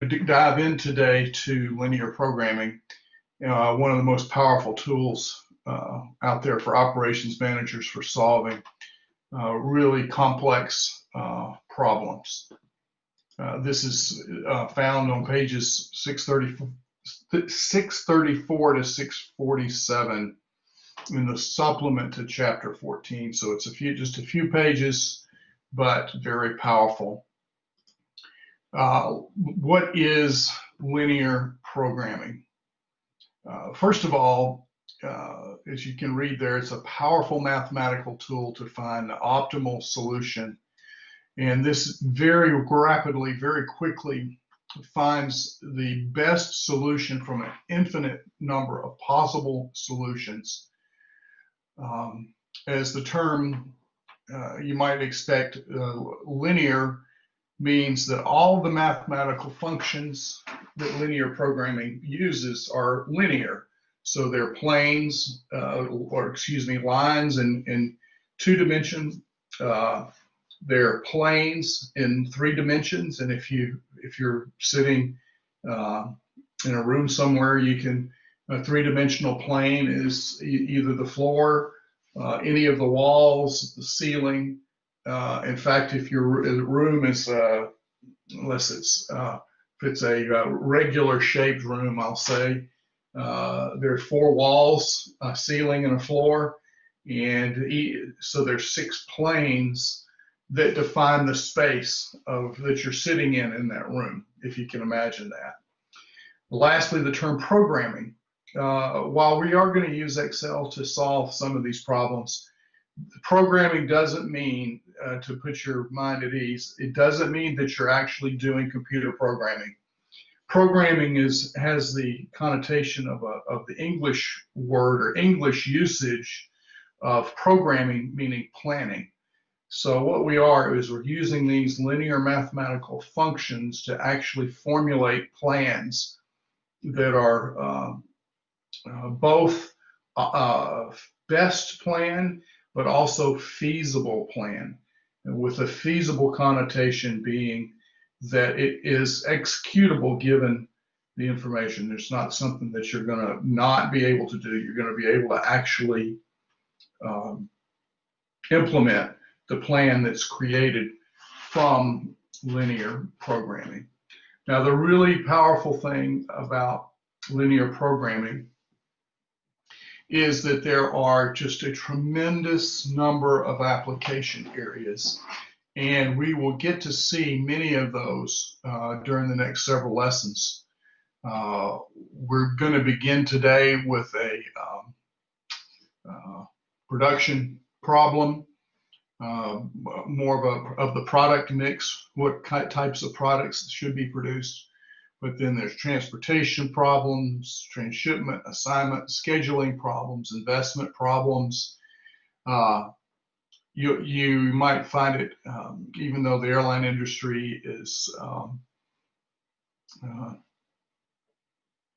dive in today to linear programming, one of the most powerful tools out there for operations managers for solving really complex problems. This is found on pages 634 to 647 in the supplement to chapter 14. So it's just a few pages, but very powerful. What is linear programming? First of all, as you can read there, it's a powerful mathematical tool to find the optimal solution. And this very rapidly, very quickly finds the best solution from an infinite number of possible solutions. As the term you might expect, linear means that all the mathematical functions that linear programming uses are linear. So they're planes, lines in 2 dimensions. They're planes in 3 dimensions. And if you're sitting in a room somewhere, a 3-dimensional plane is either the floor, any of the walls, the ceiling. In fact, if your room is, if it's a regular shaped room, I'll say, there are 4 walls, a ceiling, and a floor. And so there's 6 planes that define the space that you're sitting in that room, if you can imagine that. Lastly, the term programming. While we are going to use Excel to solve some of these problems, programming doesn't mean, to put your mind at ease, it doesn't mean that you're actually doing computer programming. Programming has the connotation of the English word or English usage of programming, meaning planning. So what we're using these linear mathematical functions to actually formulate plans that are both best plan, but also feasible plan. And with a feasible connotation being that it is executable given the information. There's not something that you're going to not be able to do. You're going to be able to actually implement the plan that's created from linear programming. Now, the really powerful thing about linear programming is that there are just a tremendous number of application areas, and we will get to see many of those during the next several lessons. We're going to begin today with a production problem, more of the product mix, what types of products should be produced. But then there's transportation problems, transshipment, assignment, scheduling problems, investment problems. You might find it, even though the airline industry is on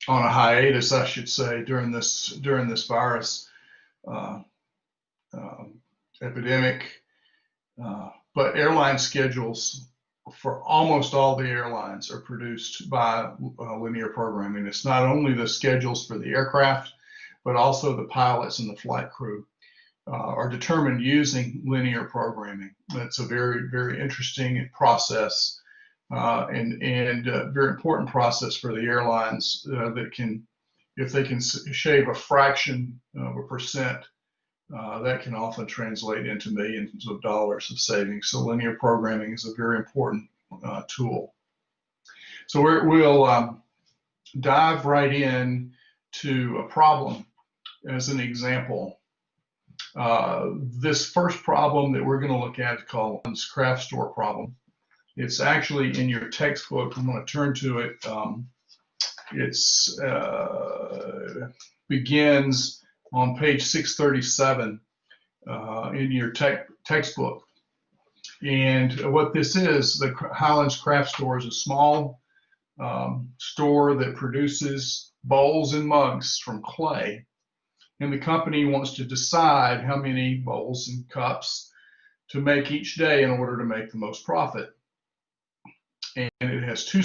a hiatus, I should say, during this virus epidemic. But airline schedules for almost all the airlines are produced by linear programming. It's not only the schedules for the aircraft, but also the pilots and the flight crew are determined using linear programming. That's a very, very interesting process and very important process for the airlines that can, if they can shave a fraction of a percent, that can often translate into millions of dollars of savings. So linear programming is a very important tool. So we'll dive right in to a problem as an example. This first problem that we're going to look at is called Holland's Craft Store problem. It's actually in your textbook. I'm going to turn to it. It begins on page 637 in your textbook. And what this is, the Highlands Craft Store is a small store that produces bowls and mugs from clay. And the company wants to decide how many bowls and cups to make each day in order to make the most profit. and it has two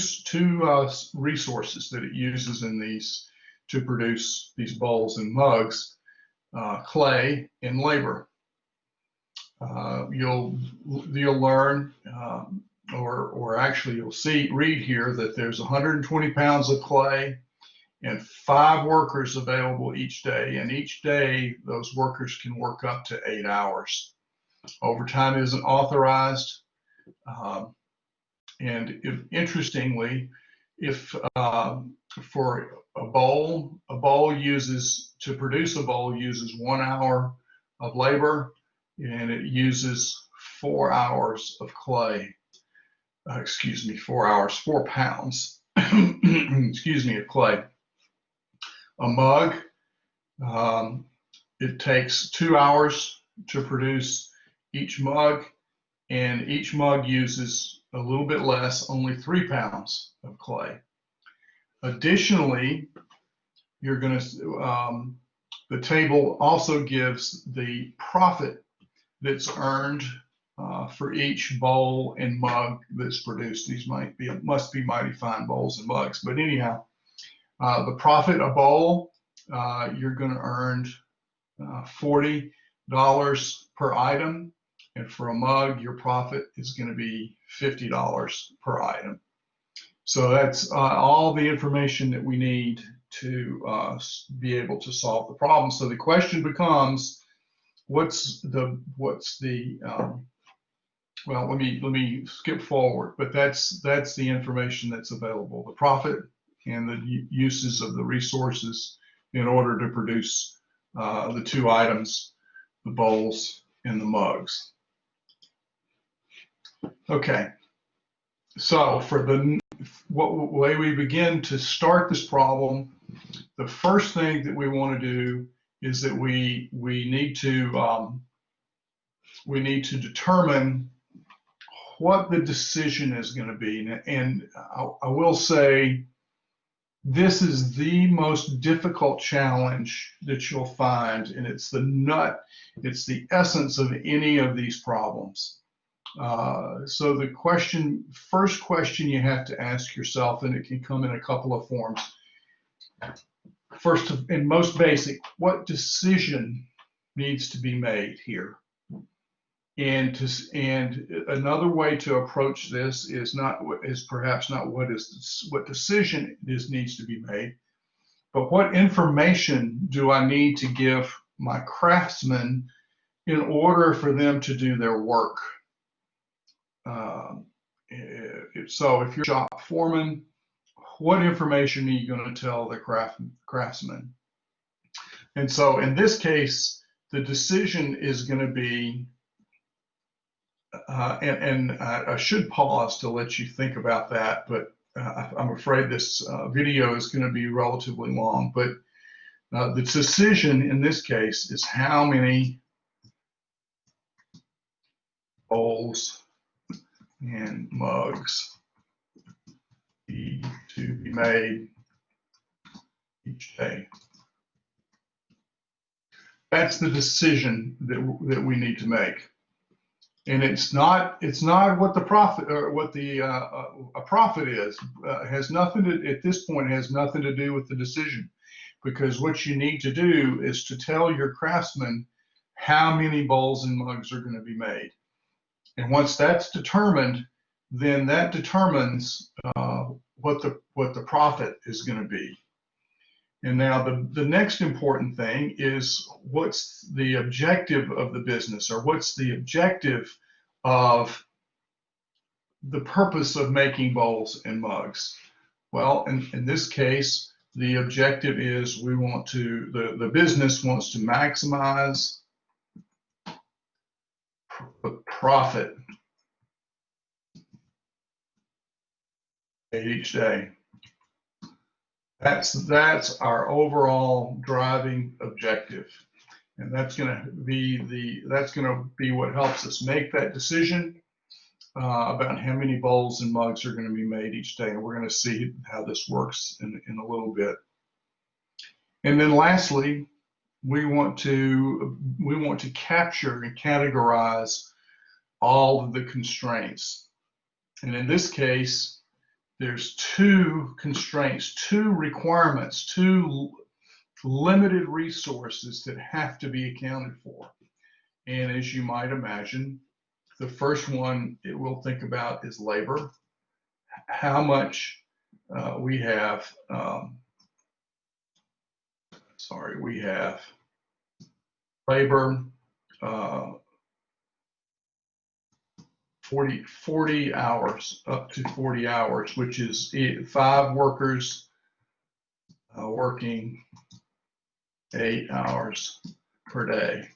resources that it uses in these to produce these bowls and mugs: clay and labor. You'll learn, or actually you'll read here that there's 120 pounds of clay and 5 workers available each day, and each day those workers can work up to 8 hours. Overtime isn't authorized. Interestingly, if for a bowl to produce a bowl uses 1 hour of labor, and it uses 4 hours of clay. 4 pounds, excuse me, of clay. A mug, it takes 2 hours to produce each mug, and each mug uses a little bit less, only 3 pounds of clay. Additionally, you're going to, the table also gives the profit that's earned for each bowl and mug that's produced. These must be mighty fine bowls and mugs, but anyhow, the profit a bowl, you're going to earn $40 per item, and for a mug, your profit is going to be $50 per item. So that's all the information that we need to be able to solve the problem. So the question becomes, what's the well, let me skip forward, but that's the information that's available: the profit and the uses of the resources in order to produce the 2 items, the bowls and the mugs. Okay, so for the way we begin to start this problem, the first thing that we want to do is that we need to determine what the decision is going to be. And I will say, this is the most difficult challenge that you'll find, and it's the essence of any of these problems. So the first question you have to ask yourself, and it can come in a couple of forms. First and most basic, what decision needs to be made here? And another way to approach this is perhaps not what decision needs to be made, but what information do I need to give my craftsmen in order for them to do their work? So if you're a shop foreman, what information are you going to tell the craftsman? And so in this case, the decision is going to be, and I should pause to let you think about that, but I'm afraid this video is going to be relatively long. But the decision in this case is how many bowls and mugs need to be made each day. That's the decision that we need to make. And it's not what the profit or what the a profit is. Has nothing to, at this point, has nothing to do with the decision, because what you need to do is to tell your craftsmen how many bowls and mugs are going to be made. And once that's determined, then that determines what the profit is going to be. And now the next important thing is, what's the objective of the business, or what's the objective of the purpose of making bowls and mugs? Well, in this case, the objective is the business wants to maximize the profit each day. That's our overall driving objective, and that's going to be what helps us make that decision about how many bowls and mugs are going to be made each day. And we're going to see how this works in a little bit. And then lastly, we want to capture and categorize all of the constraints. And in this case, there's two constraints, two requirements, two limited resources that have to be accounted for. And as you might imagine, the first one it will think about is labor. How much we have, we have labor, 40 hours, up to 40 hours, which is 5 workers working 8 hours per day.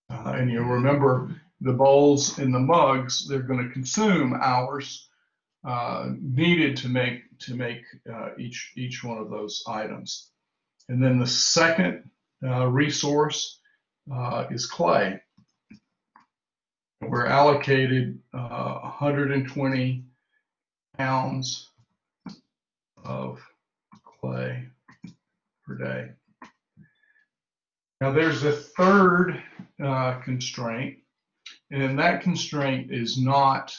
And you'll remember the bowls and the mugs, they're going to consume hours needed to make each one of those items. And then the second resource is clay. We're allocated 120 pounds of clay per day. Now there's a third constraint, and that constraint is not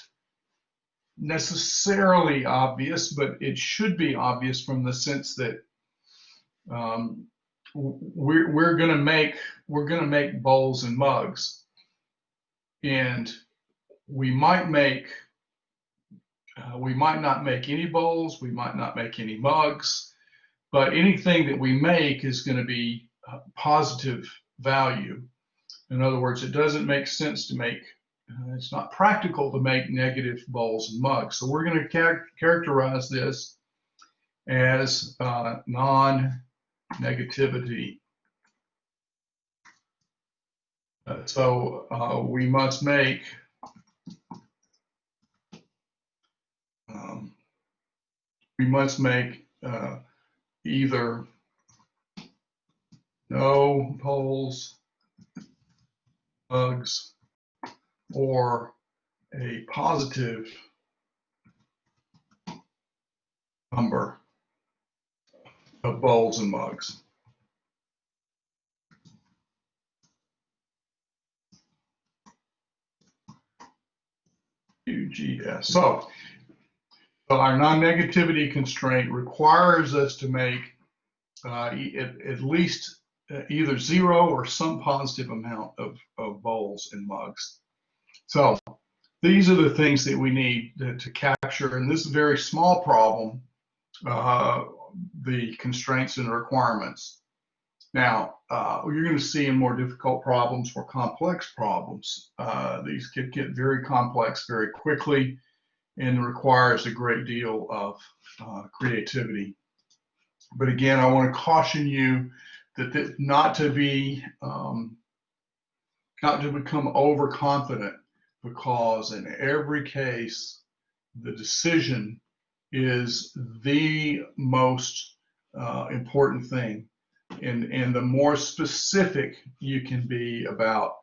necessarily obvious, but it should be obvious from the sense that we're going to make bowls and mugs, and we might not make any bowls, we might not make any mugs, but anything that we make is going to be positive value. In other words, it doesn't make sense to make, it's not practical to make negative bowls and mugs. So we're going to characterize this as non-negativity. So we must make either no bowls, mugs, or a positive number of bowls and mugs. UGS. So our non-negativity constraint requires us to make at least either 0 or some positive amount of bowls and mugs. So these are the things that we need to capture in this very small problem, the constraints and requirements. Now, you're going to see in more difficult problems or complex problems, these could get very complex very quickly and requires a great deal of creativity. But again, I want to caution you that not to become overconfident, because in every case, the decision is the most important thing. And the more specific you can be about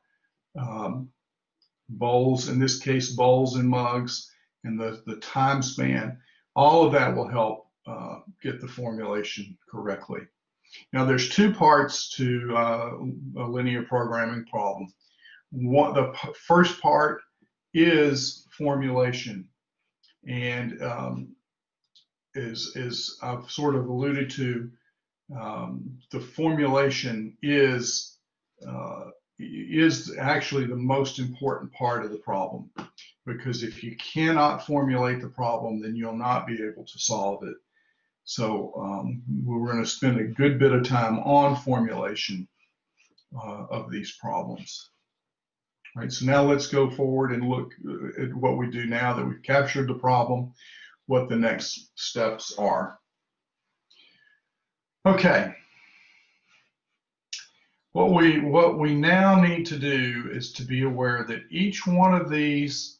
bowls, in this case, bowls and mugs, and the time span, all of that will help get the formulation correctly. Now, there's two parts to a linear programming problem. The first part is formulation, and as I've sort of alluded to, the formulation is actually the most important part of the problem, because if you cannot formulate the problem, then you'll not be able to solve it. So we're going to spend a good bit of time on formulation of these problems. All right, so now let's go forward and look at what we do now that we've captured the problem, what the next steps are. Okay. What we now need to do is to be aware that each one of these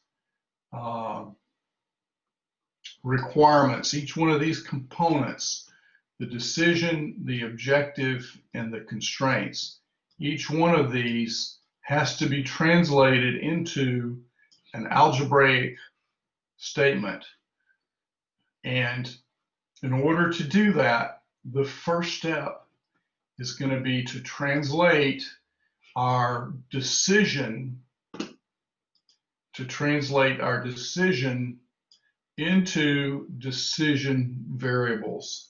requirements, each one of these components, the decision, the objective, and the constraints, each one of these has to be translated into an algebraic statement. And in order to do that, the first step is going to be to translate our decision to translate our decision into decision variables.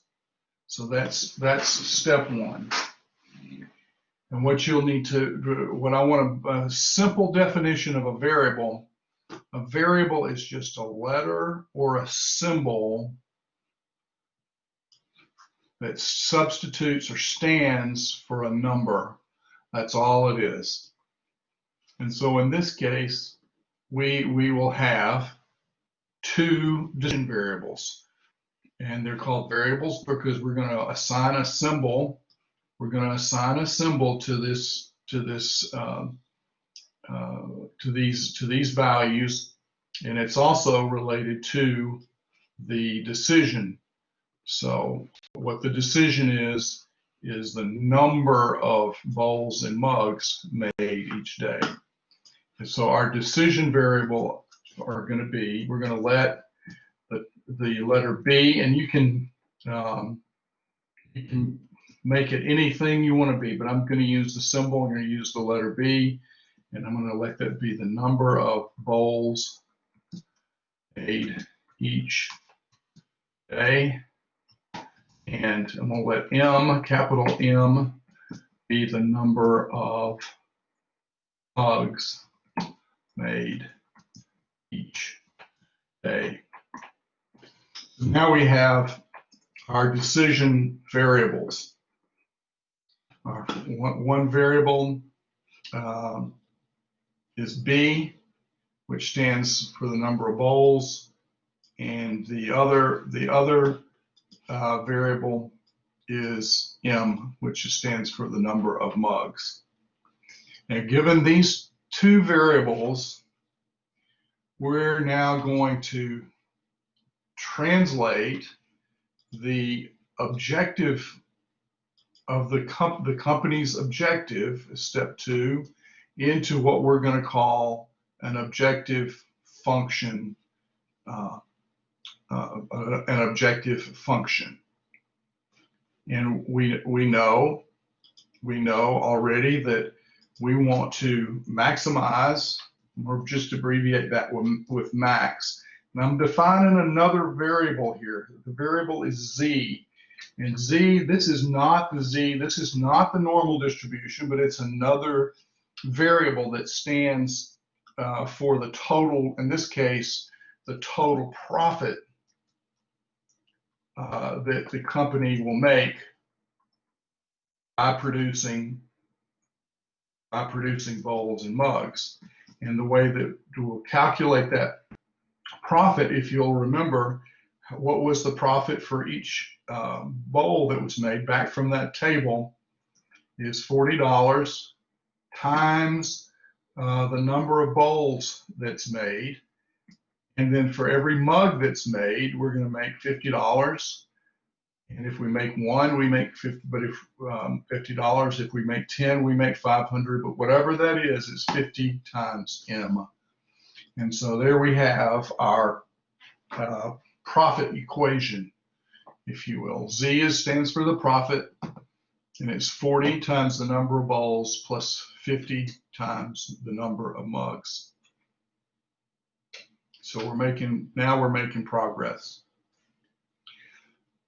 So that's step one. And what you'll need to, what I want a simple definition of a variable is just a letter or a symbol that substitutes or stands for a number. That's all it is. And so in this case, we will have two decision variables. And they're called variables because we're going to assign a symbol. We're going to assign a symbol to these values, and it's also related to the decision. So what the decision is the number of bowls and mugs made each day. And so our decision variable are going to be, we're going to let the letter B, and you can make it anything you want to be, but I'm going to use the symbol. I'm going to use the letter B, and I'm going to let that be the number of bowls made each day. And I'm going to let M, capital M, be the number of mugs made each day. Now we have our decision variables. Our one variable is B, which stands for the number of bowls, and the other variable is M, which stands for the number of mugs. Now, given these two variables, we're now going to translate the objective of the company's objective, step 2, into what we're going to call an objective function. And we know already that we want to maximize, or just abbreviate that with max. And I'm defining another variable here. The variable is Z. And Z, this is not the normal distribution, but it's another variable that stands for the total, in this case, the total profit that the company will make by producing bowls and mugs. And the way that we'll calculate that profit, if you'll remember, what was the profit for each bowl that was made back from that table is $40 times the number of bowls that's made. And then for every mug that's made, we're going to make $50. And if we make one, we make 50. But if $50, if we make 10, we make 500. But whatever that is 50 times M. And so there we have our profit equation, if you will. Z stands for the profit, and it's 40 times the number of bowls plus 50 times the number of mugs. So now we're making progress.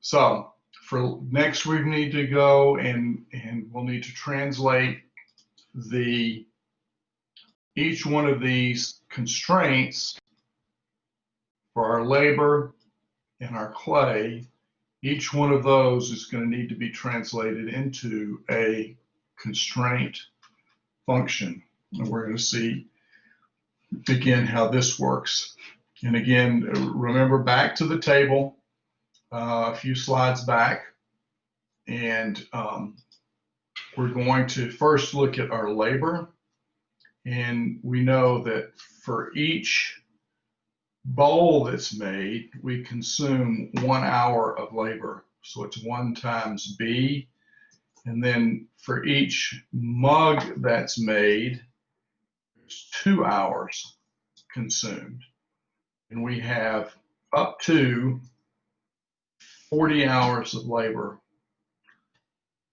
So for next, we need to go and we'll need to translate each one of these constraints for our labor and our clay. Each one of those is going to need to be translated into a constraint function. And we're going to see again how this works. And again, remember back to the table a few slides back, and we're going to first look at our labor. And we know that for each bowl that's made, we consume 1 hour of labor. So it's 1 times B. And then for each mug that's made, there's 2 hours consumed. And we have up to 40 hours of labor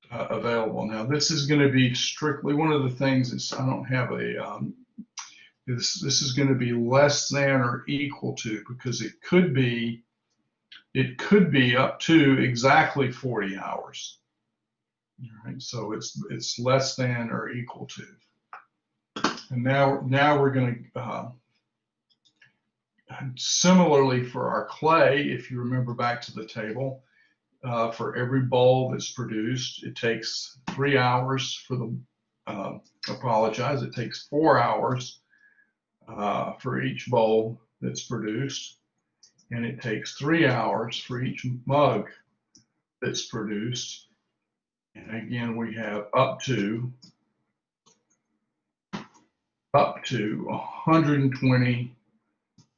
available. Now, this is going to be strictly one of the things. I don't have This is going to be less than or equal to, because it could be up to exactly 40 hours. All right, so it's less than or equal to. And now we're going to similarly for our clay, if you remember back to the table, for every bowl that's produced, it takes 3 hours for the it takes 4 hours for each bowl that's produced, and it takes 3 hours for each mug that's produced. And again, we have up to 120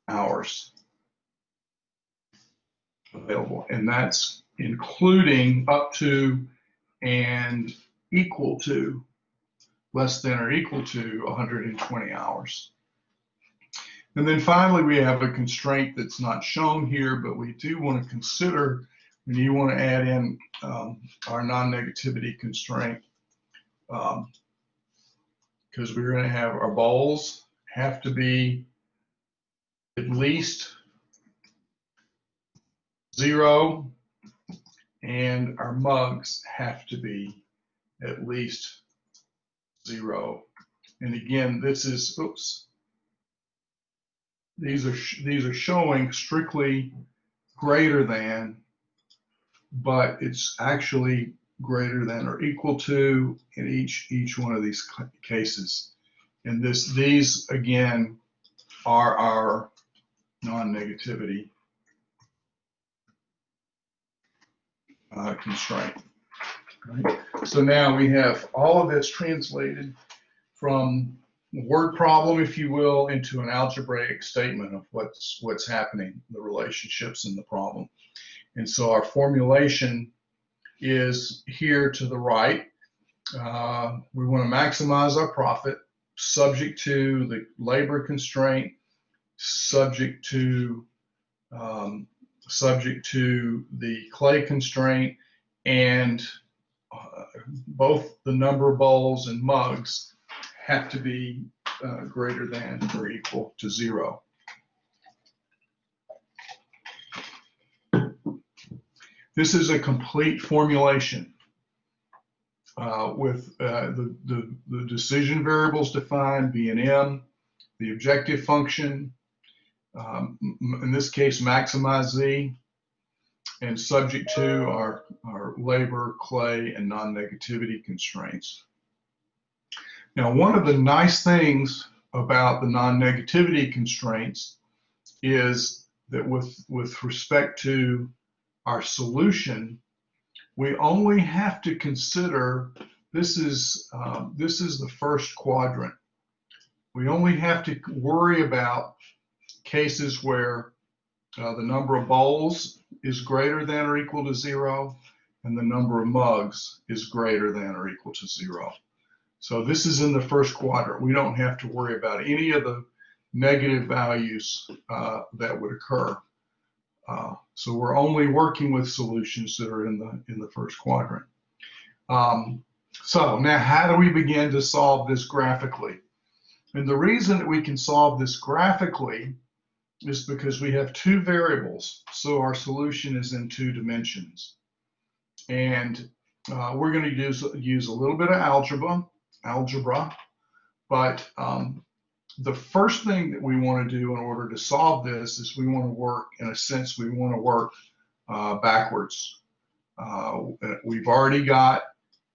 hours available, and that's including up to and equal to, less than or equal to 120 hours. And then finally, we have a constraint that's not shown here, but we do want to consider when you want to add in our non-negativity constraint, because we're going to have our bowls have to be at least 0, and our mugs have to be at least 0. And again, this is, these are showing strictly greater than, but it's actually greater than or equal to in each one of these cases. And these again are our non-negativity constraint. Right? So now we have all of this translated from a word problem, if you will, into an algebraic statement of what's happening, the relationships in the problem. And so our formulation is here to the right. We want to maximize our profit, subject to the labor constraint, subject to the clay constraint, and both the number of bowls and mugs have to be greater than or equal to 0. This is a complete formulation with the decision variables defined, B and M, the objective function, in this case, maximize Z, and subject to our labor, clay, and non-negativity constraints. Now, one of the nice things about the non-negativity constraints is that with respect to our solution, we only have to consider, this is the first quadrant. We only have to worry about cases where the number of bowls is greater than or equal to 0, and the number of mugs is greater than or equal to 0. So this is in the first quadrant. We don't have to worry about any of the negative values that would occur. So we're only working with solutions that are in the first quadrant. So now how do we begin to solve this graphically? And the reason that we can solve this graphically is because we have 2 variables. So our solution is in 2 dimensions. And we're going to use a little bit of algebra, but the first thing that we want to do in order to solve this is we want to work, in a sense, we want to work backwards. We've already got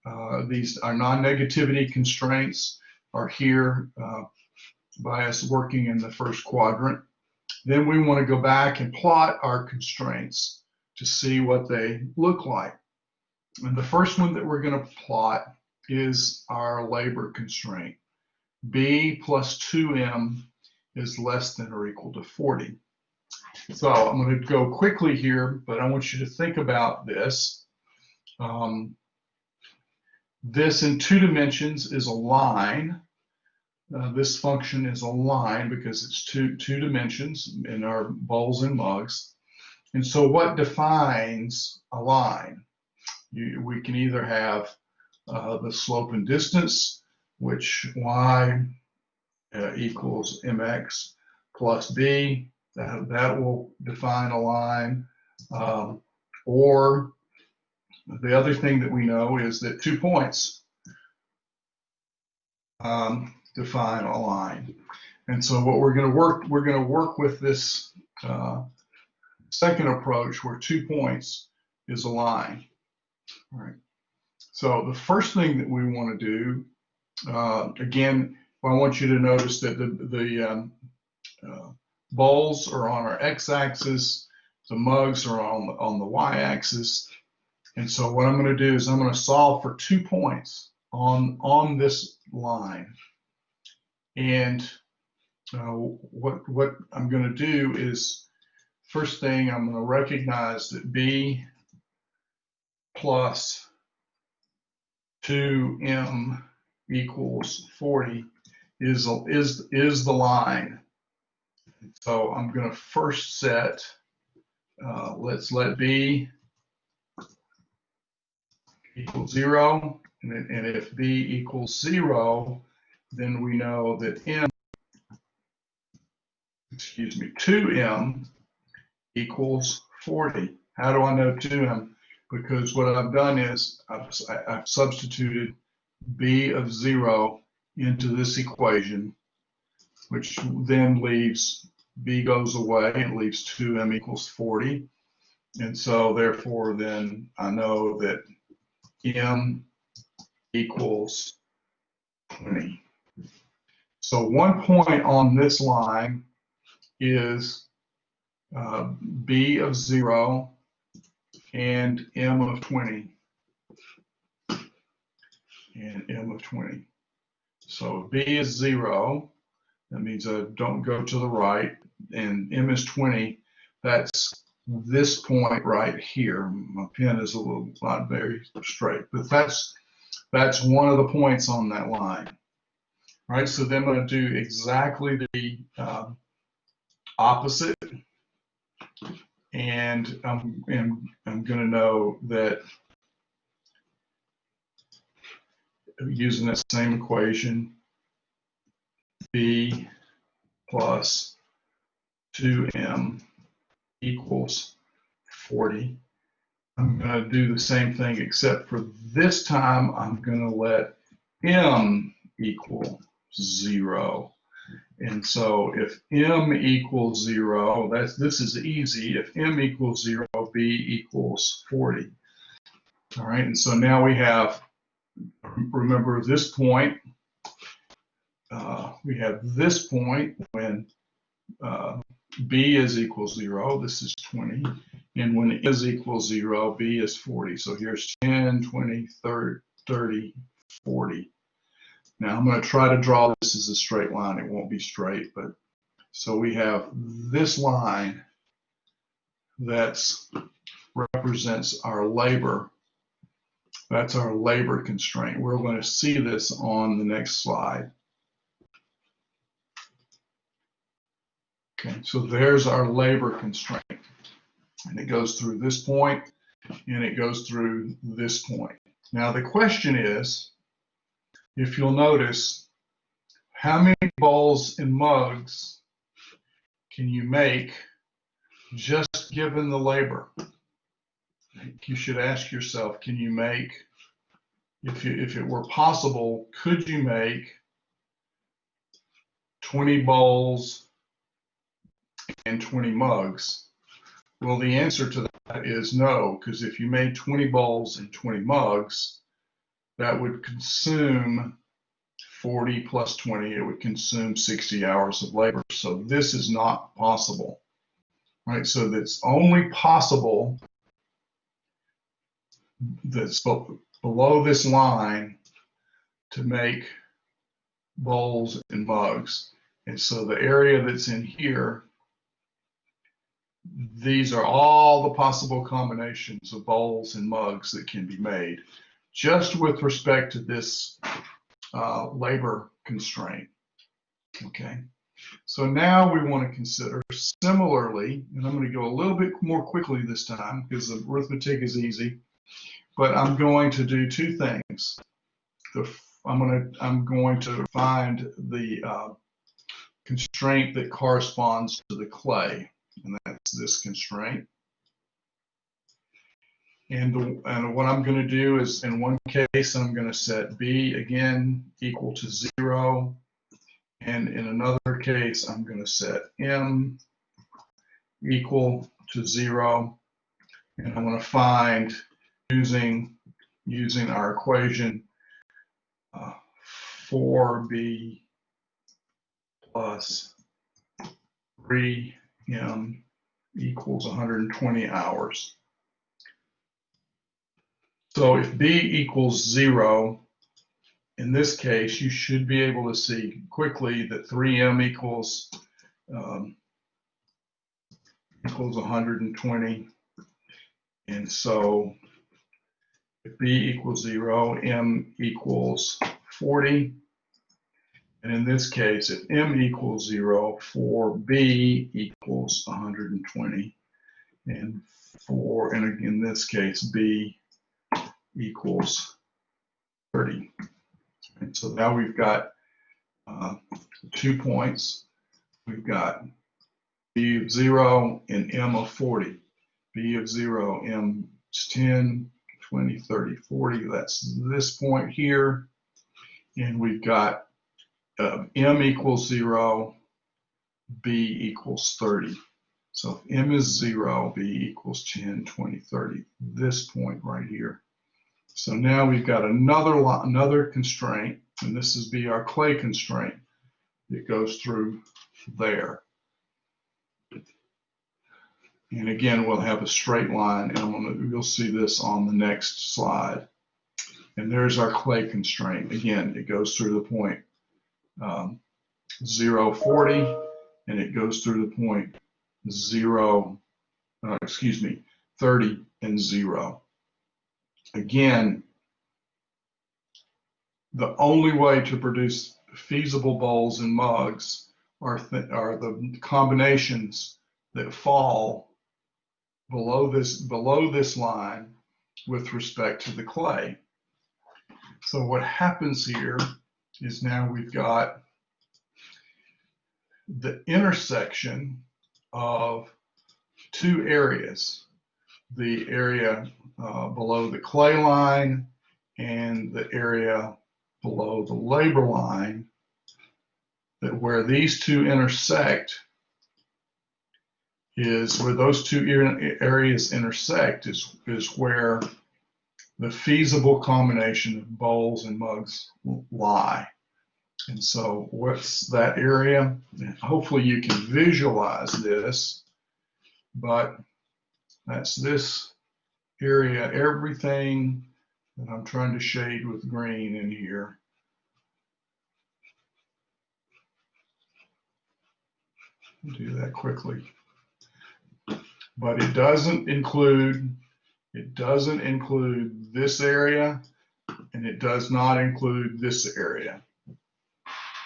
our non-negativity constraints are here by us working in the first quadrant. Then we want to go back and plot our constraints to see what they look like. And the first one that we're going to plot is our labor constraint. B plus 2M is less than or equal to 40. So I'm going to go quickly here, but I want you to think about this. This in 2 dimensions is a line. This function is a line because it's two dimensions in our bowls and mugs. And so what defines a line? We can either have the slope and distance, which y equals mx plus b. That will define a line. Or the other thing that we know is that 2 points define a line. And so what we're going to work with this second approach where 2 points is a line. All right. So the first thing that we want to do, again, I want you to notice that the bowls are on our x-axis, the mugs are on the y-axis. And so what I'm going to do is I'm going to solve for 2 points on this line. And what I'm going to do is, first thing, I'm going to recognize that b plus 2m equals 40 is the line. So I'm going to first set, let's let b equal 0, and if b equals 0, then we know that 2m equals 40. How do I know 2m? Because what I've done is I've substituted b of 0 into this equation, which then leaves b goes away and leaves 2m equals 40. And so therefore then I know that m equals 20. So 1 point on this line is b of 0 and m of 20. And m of 20. So b is 0. That means I don't go to the right. And m is 20. That's this point right here. My pen is not very straight, but that's one of the points on that line. All right, so then I'm going to do exactly the opposite, and I'm going to know that using that same equation, b plus 2m equals 40. I'm going to do the same thing, except for this time I'm going to let m equal 0. And so if m equals 0, this is easy. If m equals 0, b equals 40. All right, and so now we have, remember this point, we have this point when b is equal 0, this is 20, and when it is equal 0, b is 40. So here's 10, 20, 30, 40. Now I'm going to try to draw this as a straight line. It won't be straight, but so we have this line that represents our labor. That's our labor constraint. We're going to see this on the next slide. Okay, so there's our labor constraint. And it goes through this point, and it goes through this point. Now the question is, if you'll notice, how many bowls and mugs can you make just given the labor? You should ask yourself, can you make, if it were possible, could you make 20 bowls and 20 mugs? Well, the answer to that is no, because if you made 20 bowls and 20 mugs, that would consume 40 plus 20, it would consume 60 hours of labor. So this is not possible, right? So that's only possible that's below this line to make bowls and mugs. And so the area that's in here, these are all the possible combinations of bowls and mugs that can be made, just with respect to this labor constraint. Okay, so now we want to consider similarly, and I'm going to go a little bit more quickly this time because the arithmetic is easy, but I'm going to do two things. I'm going to find the constraint that corresponds to the clay, and that's this constraint. And what I'm going to do is, in one case, I'm going to set B again equal to 0. And in another case, I'm going to set M equal to 0. And I'm going to find, using our equation, 4B plus 3M equals 120 hours. So if B equals 0, in this case, you should be able to see quickly that 3M equals 120. And so if B equals 0, M equals 40. And in this case, if M equals 0, 4B equals 120. And in this case, B equals 30. And so now we've got 2 points. We've got B of 0 and M of 40. B of 0, M is 10, 20, 30, 40. That's this point here. And we've got M equals 0, B equals 30. So if M is 0, B equals 10, 20, 30. This point right here. So now we've got another constraint, and this is be our clay constraint. It goes through there. And again, we'll have a straight line, and you'll see this on the next slide. And there's our clay constraint. Again, it goes through the point 0, 40, and it goes through the point 30 and 0. Again, the only way to produce feasible bowls and mugs are the combinations that fall below this line with respect to the clay. So what happens here is now we've got the intersection of two areas, the area below the clay line and the area below the labor line, that where these two intersect is where those two areas intersect is where the feasible combination of bowls and mugs lie. And so what's that area? Hopefully you can visualize this, but that's this area, everything that I'm trying to shade with green in here. I'll do that quickly. But it doesn't include this area, and it does not include this area.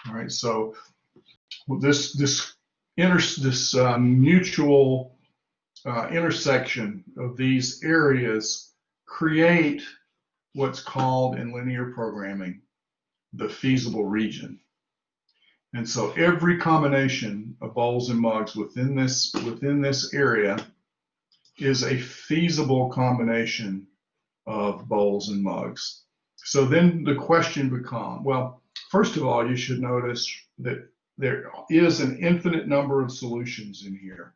All right, so this mutual intersection of these areas create what's called in linear programming the feasible region. And so every combination of bowls and mugs within this area is a feasible combination of bowls and mugs. So then the question becomes, well, first of all, you should notice that there is an infinite number of solutions in here.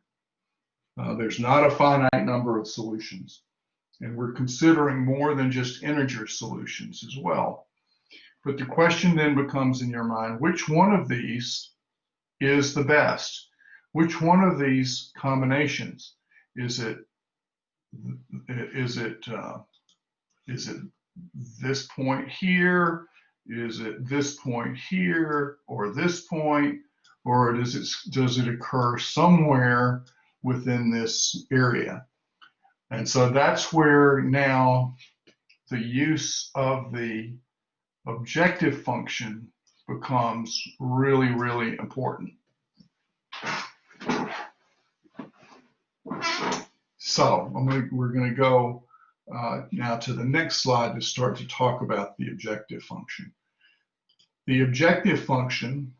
There's not a finite number of solutions. And we're considering more than just integer solutions as well. But the question then becomes in your mind, which one of these is the best? Which one of these combinations? Is it this point here? Is it this point here, or this point, or does it occur somewhere within this area? And so that's where now the use of the objective function becomes really, really important. So we're going to go now to the next slide to start to talk about the objective function. The objective function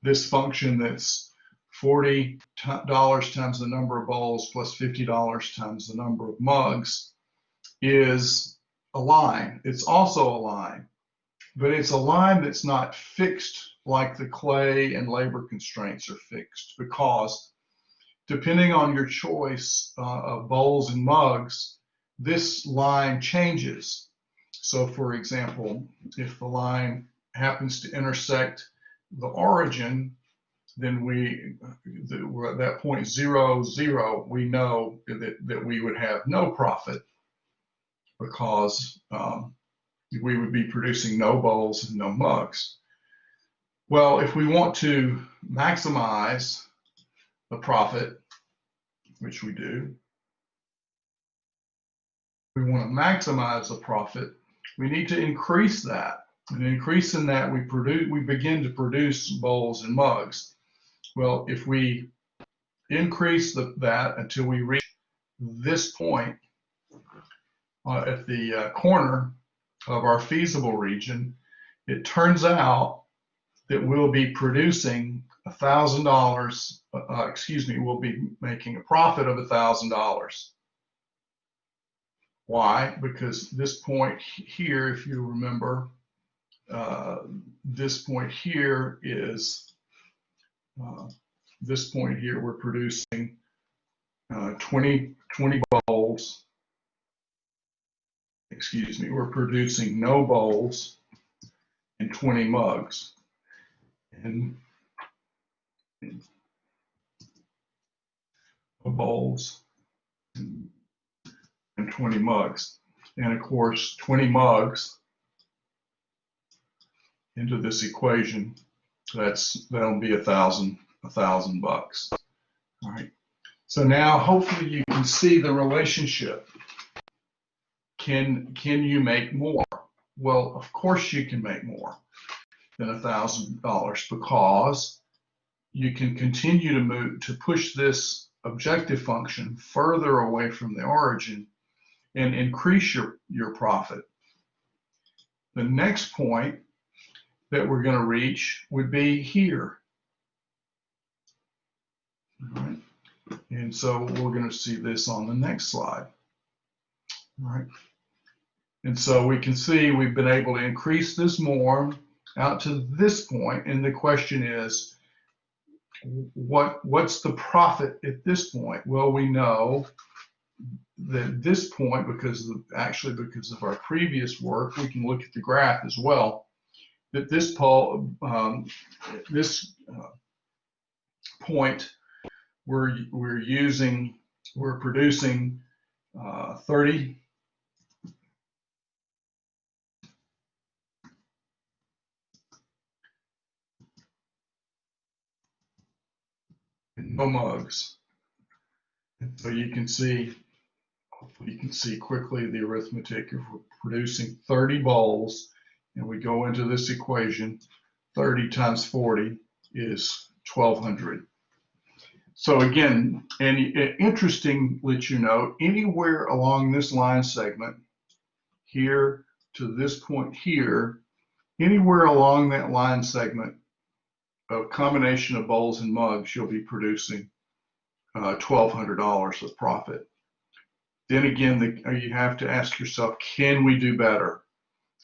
this function that's $40 times the number of bowls plus $50 times the number of mugs is a line. It's also a line, but it's a line that's not fixed like the clay and labor constraints are fixed, because depending on your choice of bowls and mugs, this line changes. So for example, if the line happens to intersect the origin, then at that point 0, 0, we know that we would have no profit, because we would be producing no bowls and no mugs. Well, if we want to maximize the profit, which we do, we want to maximize the profit, we need to increase that. And increasing that, we begin to produce bowls and mugs. Well, if we increase that until we reach this point at the corner of our feasible region, it turns out that we'll be producing $1,000, we'll be making a profit of $1,000. Why? Because this point here, if you remember, this point here is, this point here, we're producing 20 bowls. We're producing no bowls and 20 mugs. And bowls and 20 mugs. And of course, 20 mugs into this equation, that'll be $1,000. All right. So now hopefully you can see the relationship. Can you make more? Well, of course you can make more than $1,000, because you can continue to push this objective function further away from the origin and increase your profit. The next point that we're going to reach would be here. All right. And so we're going to see this on the next slide. All right. And so we can see we've been able to increase this more out to this point, and the question is, what's the profit at this point? Well, we know that at this point, because of our previous work, we can look at the graph as well, that this point we're producing 30 no mugs. So you can see, hopefully you can see quickly the arithmetic. If we're producing 30 bowls and we go into this equation, 30 times 40 is 1,200. So again, and interesting, let you know, anywhere along this line segment, here to this point here, anywhere along that line segment, a combination of bowls and mugs, you'll be producing $1,200 of profit. Then again, you have to ask yourself, can we do better?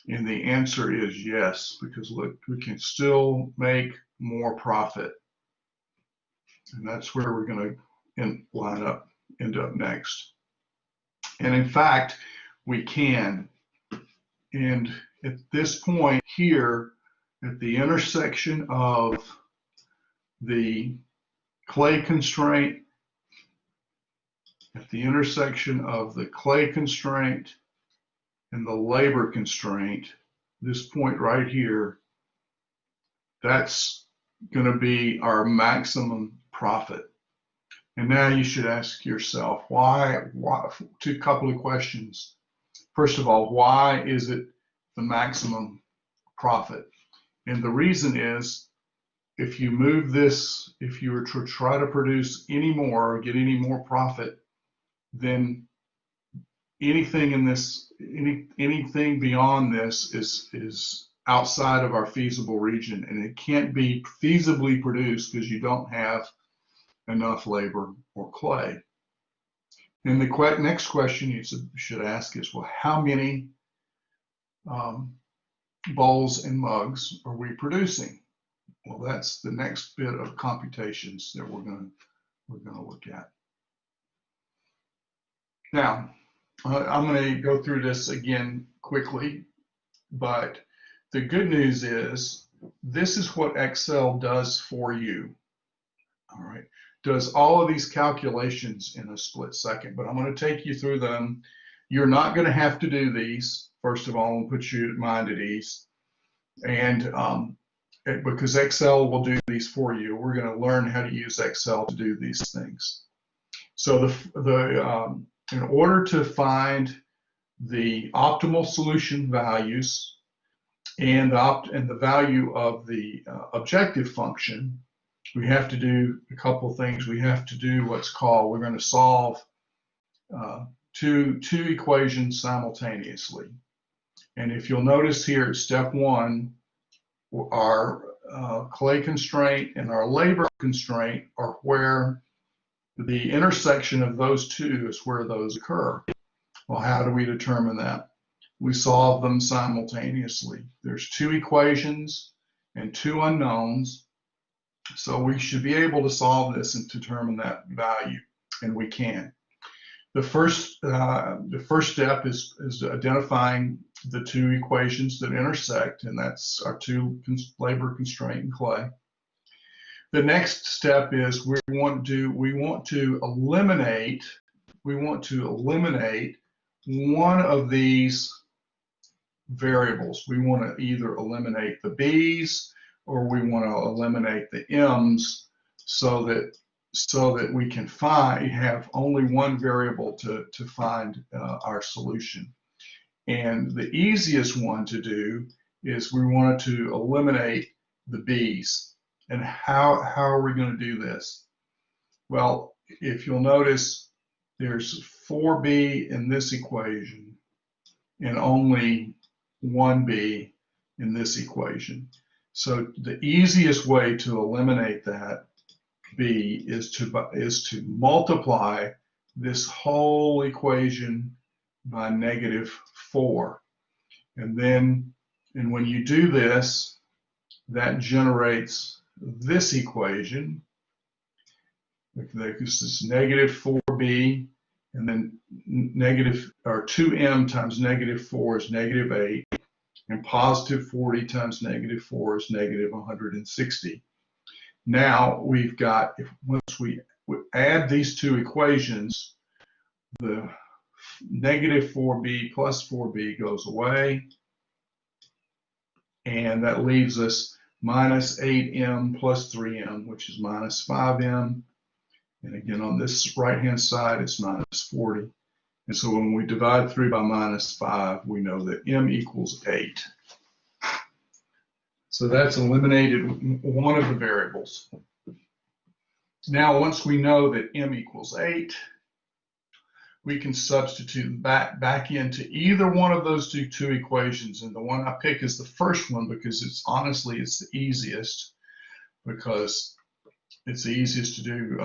And the answer is yes, because look, we can still make more profit. And that's where we're going to end up next. And in fact, we can. And at this point here, at the intersection of the clay constraint, and the labor constraint, this point right here, that's going to be our maximum profit. And now you should ask yourself, why? Two couple of questions. First of all, why is it the maximum profit? And the reason is, if you move this, if you were to try to produce any more or get any more profit, then anything in this, anything beyond this is outside of our feasible region, and it can't be feasibly produced because you don't have enough labor or clay. And the next question you should ask is, well, how many bowls and mugs are we producing? Well, that's the next bit of computations that we're going to look at. Now, I'm going to go through this again quickly, but the good news is this is what Excel does for you. All right, does all of these calculations in a split second, but I'm going to take you through them. You're not going to have to do these, first of all, and put your mind at ease. And because Excel will do these for you, we're going to learn how to use Excel to do these things. So in order to find the optimal solution values and the value of the objective function, we have to do a couple things. We have to do what's called, we're going to solve two equations simultaneously. And if you'll notice here at step one, our clay constraint and our labor constraint are where the intersection of those two is where those occur. Well, how do we determine that? We solve them simultaneously. There's two equations and two unknowns. So we should be able to solve this and determine that value, and we can. The first step is identifying the two equations that intersect, and that's our two labor constraint and clay. The next step is we want to eliminate one of these variables. We want to either eliminate the B's or we want to eliminate the M's so that we can have only one variable to find our solution. And the easiest one to do is we wanted to eliminate the B's. And how are we going to do this? Well, if you'll notice, there's 4B in this equation and only 1B in this equation. So the easiest way to eliminate that B is to multiply this whole equation by -4. And when you do this, that generates this equation. This is -4B, and then 2M times -4 is -8, and +40 times -4 is -160. Now we've got, once we add these two equations, the -4B plus 4B goes away, and that leaves us -8M plus 3M, which is -5M. And again, on this right-hand side, it's -40. And so when we divide through by -5, we know that M equals 8. So that's eliminated one of the variables. Now, once we know that M equals 8, we can substitute back into either one of those two equations. And the one I pick is the first one because it's the easiest, because it's the easiest to do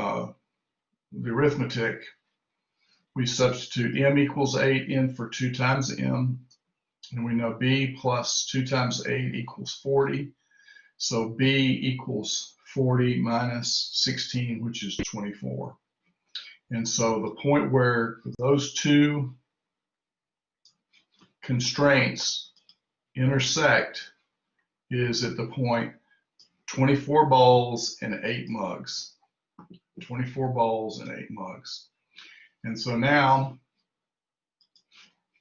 the arithmetic. We substitute M equals 8 in for 2 times M, and we know B plus 2 times 8 equals 40. So B equals 40 minus 16, which is 24. And so the point where those two constraints intersect is at the point 24 bowls and 8 mugs. 24 bowls and 8 mugs. And so now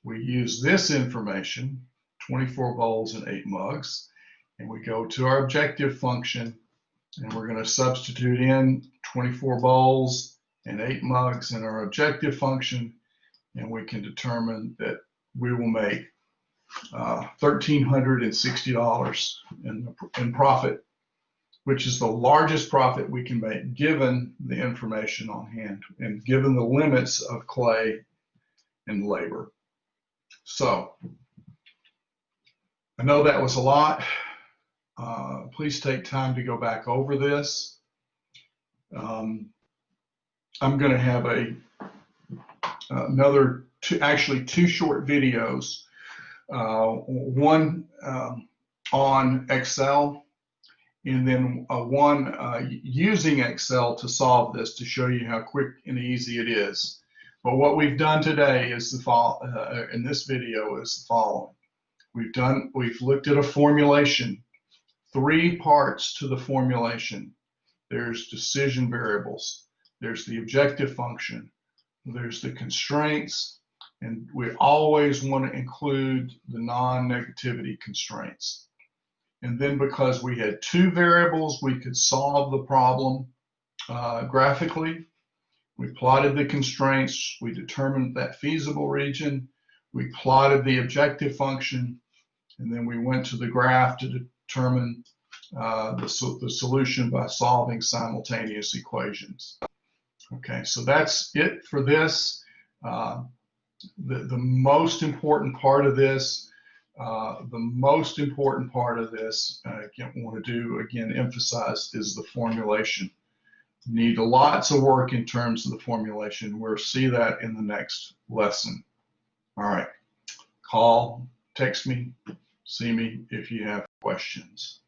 we use this information, 24 bowls and 8 mugs, and we go to our objective function, and we're going to substitute in 24 bowls and 8 mugs in our objective function, and we can determine that we will make $1,360 in profit, which is the largest profit we can make given the information on hand and given the limits of clay and labor. So I know that was a lot. Please take time to go back over this. I'm going to have another two short videos. One on Excel, and then one using Excel to solve this, to show you how quick and easy it is. But what we've done today is in this video is the following. We've looked at a formulation, 3 parts to the formulation. There's decision variables, there's the objective function, there's the constraints, and we always want to include the non-negativity constraints. And then because we had 2 variables, we could solve the problem graphically. We plotted the constraints, we determined that feasible region, we plotted the objective function, and then we went to the graph to determine the solution by solving simultaneous equations. Okay, so that's it for this. The most important part of this, I want to emphasize, is the formulation. Need lots of work in terms of the formulation. We'll see that in the next lesson. All right, call, text me, see me if you have questions.